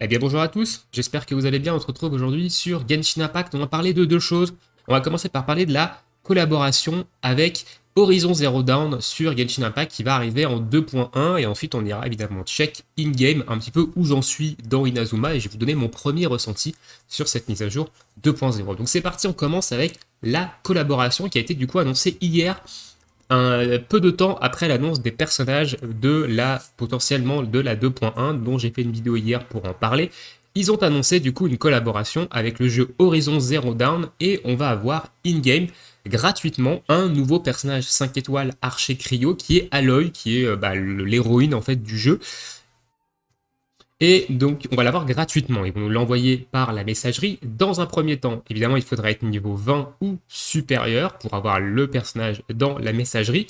Eh bien bonjour à tous, j'espère que vous allez bien. On se retrouve aujourd'hui sur Genshin Impact. On va parler de deux choses. On va commencer par parler de la collaboration avec Horizon Zero Dawn sur Genshin Impact qui va arriver en 2.1 et ensuite on ira évidemment check in-game un petit peu où j'en suis dans Inazuma et je vais vous donner mon premier ressenti sur cette mise à jour 2.0. Donc c'est parti, on commence avec la collaboration qui a été du coup annoncée hier un peu de temps après l'annonce des personnages de la potentiellement de la 2.1 dont j'ai fait une vidéo hier pour en parler. Ils ont annoncé du coup une collaboration avec le jeu Horizon Zero Dawn et on va avoir in-game gratuitement un nouveau personnage 5 étoiles archer cryo qui est Aloy, qui est l'héroïne en fait du jeu. Et donc, on va l'avoir gratuitement. Ils vont nous l'envoyer par la messagerie. Dans un premier temps, évidemment, il faudra être niveau 20 ou supérieur pour avoir le personnage dans la messagerie.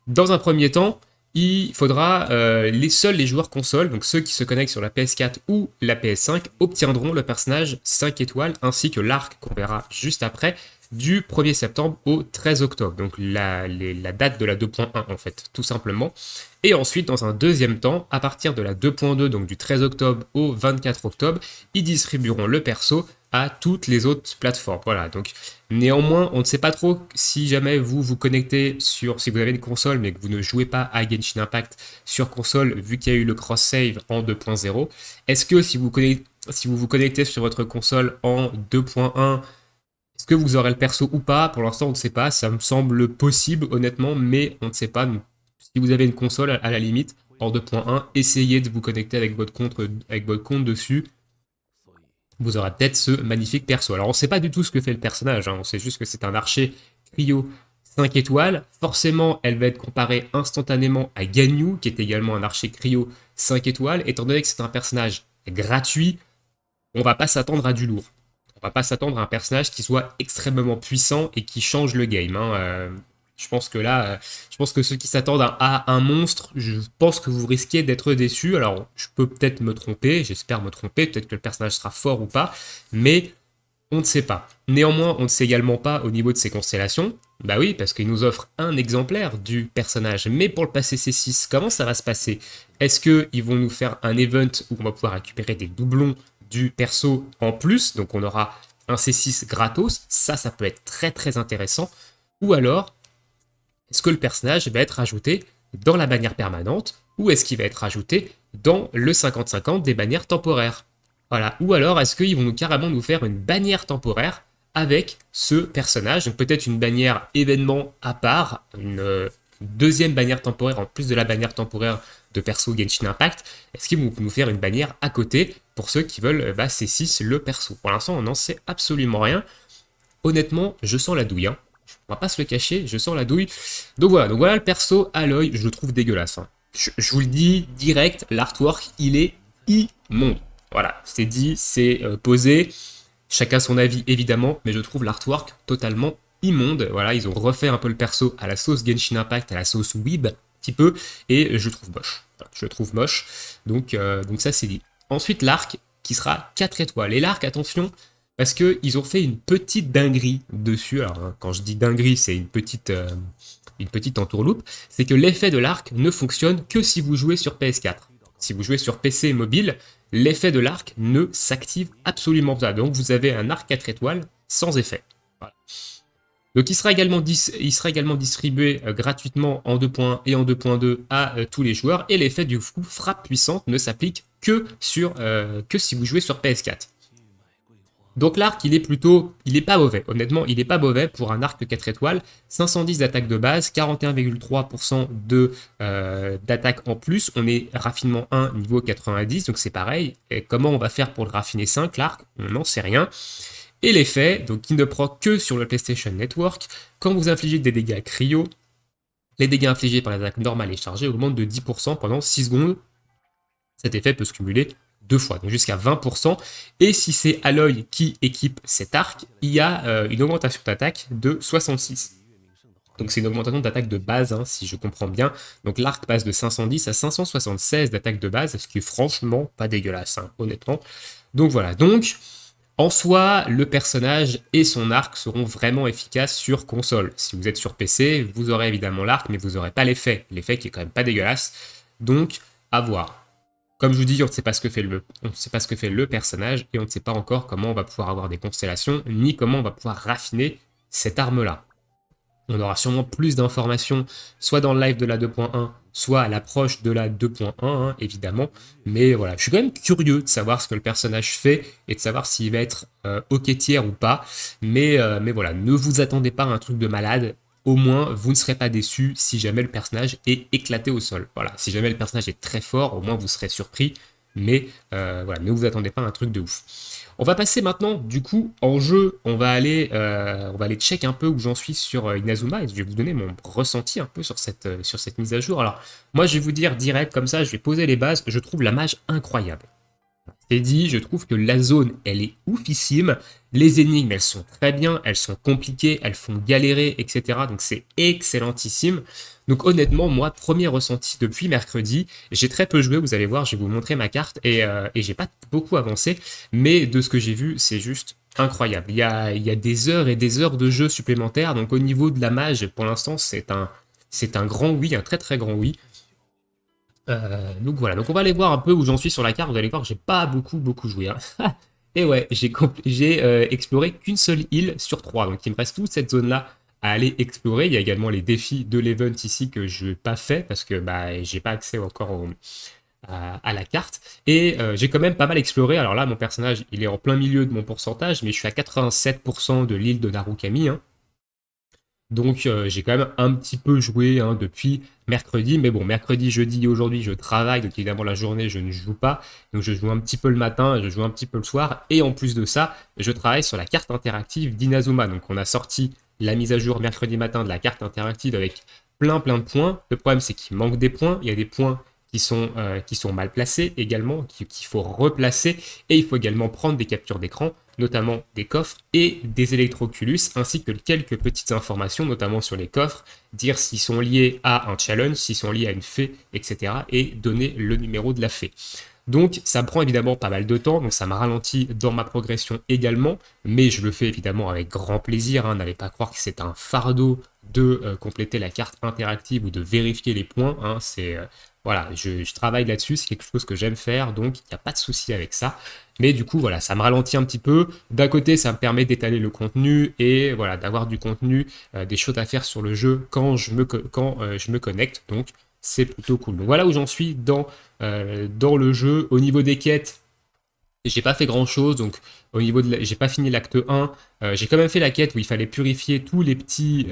Dans un premier temps, il faudra seuls les joueurs console, donc ceux qui se connectent sur la PS4 ou la PS5, obtiendront le personnage 5 étoiles ainsi que l'arc qu'on verra juste après du 1er septembre au 13 octobre. Donc la date de la 2.1 en fait, tout simplement. Et ensuite, dans un deuxième temps, à partir de la 2.2, donc du 13 octobre au 24 octobre, ils distribueront le perso à toutes les autres plateformes. Voilà, donc néanmoins, on ne sait pas trop si jamais vous vous connectez si vous avez une console mais que vous ne jouez pas à Genshin Impact sur console, vu qu'il y a eu le cross-save en 2.0, est-ce que si vous vous connectez sur votre console en 2.1, est-ce que vous aurez le perso ou pas? Pour l'instant, on ne sait pas. Ça me semble possible, honnêtement, mais on ne sait pas. Donc, si vous avez une console, à la limite, en 2.1, essayez de vous connecter avec votre compte dessus. Vous aurez peut-être ce magnifique perso. Alors, on ne sait pas du tout ce que fait le personnage. On sait juste que c'est un archer trio 5 étoiles. Forcément, elle va être comparée instantanément à Ganyu, qui est également un archer cryo 5 étoiles. Étant donné que c'est un personnage gratuit, on va pas s'attendre à du lourd. On va pas s'attendre à un personnage qui soit extrêmement puissant et qui change le game. Je pense que là, je pense que ceux qui s'attendent à un monstre, je pense que vous risquez d'être déçus. Alors, je peux peut-être me tromper, j'espère me tromper, peut-être que le personnage sera fort ou pas, mais on ne sait pas. Néanmoins, on ne sait également pas au niveau de ses constellations. Bah oui, parce qu'il nous offre un exemplaire du personnage. Mais pour le passer C6, comment ça va se passer? Est-ce qu'ils vont nous faire un event où on va pouvoir récupérer des doublons du perso en plus? Donc on aura un C6 gratos. Ça peut être très très intéressant. Ou alors, est-ce que le personnage va être ajouté dans la bannière permanente ou est-ce qu'il va être ajouté dans le 50-50 des bannières temporaires? Voilà. Ou alors est-ce qu'ils vont carrément nous faire une bannière temporaire avec ce personnage? Donc peut-être une bannière événement à part, une deuxième bannière temporaire en plus de la bannière temporaire de perso Genshin Impact. Est-ce qu'ils vont nous faire une bannière à côté pour ceux qui veulent C6 le perso? Pour l'instant, on n'en sait absolument rien. Honnêtement, je sens la douille. On va pas se le cacher, je sens la douille. Donc voilà le perso à l'œil, je le trouve dégueulasse. Je vous le dis direct, l'artwork, il est immonde. Voilà, c'est dit, c'est posé. Chacun son avis évidemment, mais je trouve l'artwork totalement immonde. Voilà, ils ont refait un peu le perso à la sauce Genshin Impact, à la sauce Weeb, un petit peu, et je le trouve moche. Voilà, je le trouve moche. Donc ça c'est dit. Ensuite l'arc qui sera 4 étoiles. Et l'arc, attention, parce qu'ils ont fait une petite dinguerie dessus. Alors, quand je dis dinguerie, c'est une petite entourloupe. C'est que l'effet de l'arc ne fonctionne que si vous jouez sur PS4. Si vous jouez sur PC et mobile, l'effet de l'arc ne s'active absolument pas. Donc, vous avez un arc 4 étoiles sans effet. Voilà. Donc, il sera également distribué gratuitement en 2.1 et en 2.2 à tous les joueurs. Et l'effet du coup frappe puissante ne s'applique que si vous jouez sur PS4. Donc l'arc, il est pas mauvais. Honnêtement, il est pas mauvais pour un arc de 4 étoiles. 510 d'attaque de base, 41,3% d'attaque en plus. On est raffinement 1, niveau 90, donc c'est pareil. Et comment on va faire pour le raffiner 5, l'arc? On n'en sait rien. Et l'effet, donc il ne prend que sur le PlayStation Network. Quand vous infligez des dégâts cryo, les dégâts infligés par l'attaque normale et chargée augmentent de 10% pendant 6 secondes. Cet effet peut se cumuler 2 fois, donc jusqu'à 20%. Et si c'est Aloy qui équipe cet arc, il y a une augmentation d'attaque de 66. Donc c'est une augmentation d'attaque de base, si je comprends bien. Donc l'arc passe de 510 à 576 d'attaque de base, ce qui est franchement pas dégueulasse, honnêtement. Donc voilà, donc en soi, le personnage et son arc seront vraiment efficaces sur console. Si vous êtes sur PC, vous aurez évidemment l'arc, mais vous n'aurez pas l'effet. L'effet qui est quand même pas dégueulasse. Donc à voir. Comme je vous dis, on ne sait pas ce que fait on ne sait pas ce que fait le personnage et on ne sait pas encore comment on va pouvoir avoir des constellations, ni comment on va pouvoir raffiner cette arme-là. On aura sûrement plus d'informations, soit dans le live de la 2.1, soit à l'approche de la 2.1, hein, évidemment. Mais voilà, je suis quand même curieux de savoir ce que le personnage fait et de savoir s'il va être OK tiers ou pas. Mais voilà, ne vous attendez pas à un truc de malade. Au moins, vous ne serez pas déçus si jamais le personnage est éclaté au sol. Voilà, si jamais le personnage est très fort, au moins vous serez surpris. Mais voilà, ne vous attendez pas à un truc de ouf. On va passer maintenant, du coup, en jeu. On va aller check un peu où j'en suis sur Inazuma et je vais vous donner mon ressenti un peu sur cette mise à jour. Alors, moi, je vais vous dire direct comme ça, je vais poser les bases. Je trouve la mage incroyable. C'est dit, je trouve que la zone, elle est oufissime. Les énigmes, elles sont très bien, elles sont compliquées, elles font galérer, etc. Donc c'est excellentissime. Donc honnêtement, moi, premier ressenti depuis mercredi, j'ai très peu joué, vous allez voir, je vais vous montrer ma carte et j'ai pas beaucoup avancé, mais de ce que j'ai vu, c'est juste incroyable. Il y a des heures et des heures de jeu supplémentaires, donc au niveau de la mage, pour l'instant, c'est un grand oui, un très très grand oui. Donc voilà, donc on va aller voir un peu où j'en suis sur la carte. Vous allez voir que j'ai pas beaucoup joué, hein. Et ouais, j'ai exploré qu'une seule île sur trois. Donc il me reste toute cette zone-là à aller explorer. Il y a également les défis de l'event ici que je n'ai pas fait parce que bah, j'ai pas accès encore à la carte. Et j'ai quand même pas mal exploré. Alors là, mon personnage, il est en plein milieu de mon pourcentage, mais je suis à 87% de l'île de Narukami, hein. Donc j'ai quand même un petit peu joué, hein, depuis mercredi, mais bon, mercredi, jeudi et aujourd'hui, je travaille, donc évidemment la journée, je ne joue pas. Donc je joue un petit peu le matin, je joue un petit peu le soir, et en plus de ça, je travaille sur la carte interactive d'Inazuma. Donc on a sorti la mise à jour mercredi matin de la carte interactive avec plein de points. Le problème, c'est qu'il manque des points. Il y a des points qui sont mal placés également, qu'il faut replacer, et il faut également prendre des captures d'écran, notamment des coffres et des électroculus, ainsi que quelques petites informations, notamment sur les coffres, dire s'ils sont liés à un challenge, s'ils sont liés à une fée, etc., et donner le numéro de la fée. Donc ça prend évidemment pas mal de temps, donc ça m'a ralenti dans ma progression également, mais je le fais évidemment avec grand plaisir, hein. N'allez pas croire que c'est un fardeau de compléter la carte interactive ou de vérifier les points, hein. Voilà, je travaille là-dessus, c'est quelque chose que j'aime faire, donc il n'y a pas de souci avec ça. Mais du coup, voilà, ça me ralentit un petit peu. D'un côté, ça me permet d'étaler le contenu et voilà, d'avoir du contenu, des choses à faire sur le jeu quand je me connecte. Donc, c'est plutôt cool. Donc voilà où j'en suis dans le jeu. Au niveau des quêtes, j'ai pas fait grand chose, donc j'ai pas fini l'acte 1. J'ai quand même fait la quête où il fallait purifier tous les petits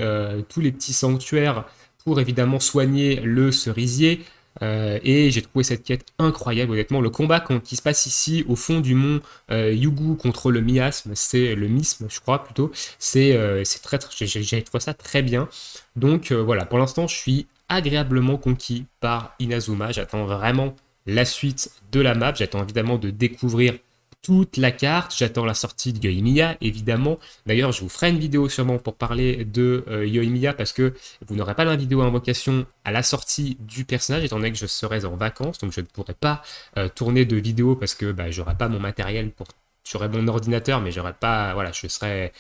sanctuaires pour évidemment soigner le cerisier. Et j'ai trouvé cette quête incroyable, honnêtement. Le combat qui se passe ici au fond du mont Yugu contre le miasme, c'est le misme, je crois plutôt. C'est j'ai trouvé ça très bien. Donc voilà, pour l'instant, je suis agréablement conquis par Inazuma. J'attends vraiment la suite de la map. J'attends évidemment de découvrir toute la carte. J'attends la sortie de Yoimiya, évidemment. D'ailleurs, je vous ferai une vidéo sûrement pour parler de Yoimiya parce que vous n'aurez pas la vidéo invocation à la sortie du personnage, étant donné que je serai en vacances, donc je ne pourrai pas tourner de vidéo parce que bah, j'aurai pas mon matériel pour. J'aurai mon ordinateur, mais j'aurai pas. Voilà, je serai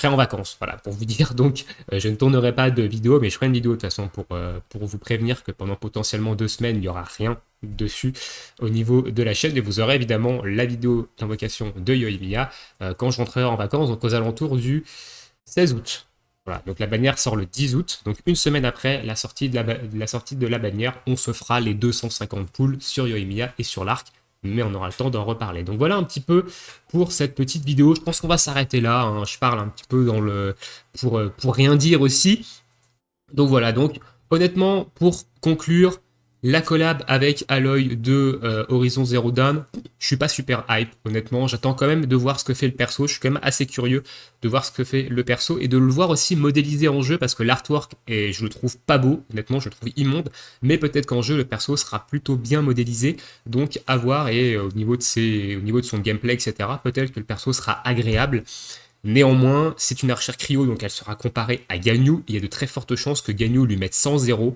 en vacances, voilà, pour vous dire. Donc, je ne tournerai pas de vidéo, mais je ferai une vidéo de toute façon pour vous prévenir que pendant potentiellement 2 semaines, il n'y aura rien dessus au niveau de la chaîne. Et vous aurez évidemment la vidéo d'invocation de Yoimiya quand je rentrerai en vacances, donc aux alentours du 16 août. Voilà, donc la bannière sort le 10 août, donc une semaine après la sortie de la bannière, on se fera les 250 poules sur Yoimiya et sur l'arc, mais on aura le temps d'en reparler. Donc voilà un petit peu pour cette petite vidéo. Je pense qu'on va s'arrêter là, hein. Je parle un petit peu pour rien dire aussi. Donc voilà, donc honnêtement, pour conclure, la collab avec Aloy de Horizon Zero Dawn, je suis pas super hype, honnêtement. J'attends quand même de voir ce que fait le perso. Je suis quand même assez curieux de voir ce que fait le perso et de le voir aussi modélisé en jeu parce que l'artwork, je le trouve pas beau, honnêtement, je le trouve immonde. Mais peut-être qu'en jeu, le perso sera plutôt bien modélisé. Donc à voir et au niveau de son gameplay, etc., peut-être que le perso sera agréable. Néanmoins, c'est une archère cryo, donc elle sera comparée à Ganyu. Il y a de très fortes chances que Ganyu lui mette 100-0.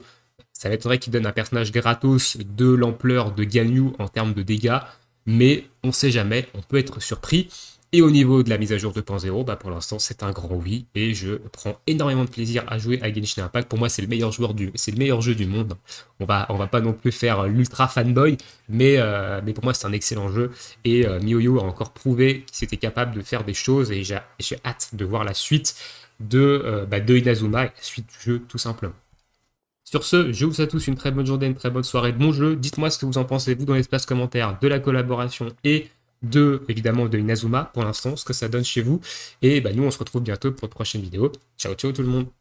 Ça m'étonnerait qu'il donne un personnage gratos de l'ampleur de Ganyu en termes de dégâts, mais on sait jamais, on peut être surpris. Et au niveau de la mise à jour 2.0, bah pour l'instant c'est un grand oui et je prends énormément de plaisir à jouer à Genshin Impact. Pour moi c'est le meilleur c'est le meilleur jeu du monde. On va pas non plus faire l'ultra fanboy, mais pour moi c'est un excellent jeu et MiYoYo a encore prouvé qu'il était capable de faire des choses et j'ai hâte de voir la suite de Inazuma et la suite du jeu tout simplement. Sur ce, je vous souhaite à tous une très bonne journée, une très bonne soirée, bon jeu. Dites-moi ce que vous en pensez, vous, dans l'espace commentaire de la collaboration et évidemment, de Inazuma pour l'instant, ce que ça donne chez vous. Et bah, nous, on se retrouve bientôt pour de prochaines vidéos. Ciao, ciao tout le monde.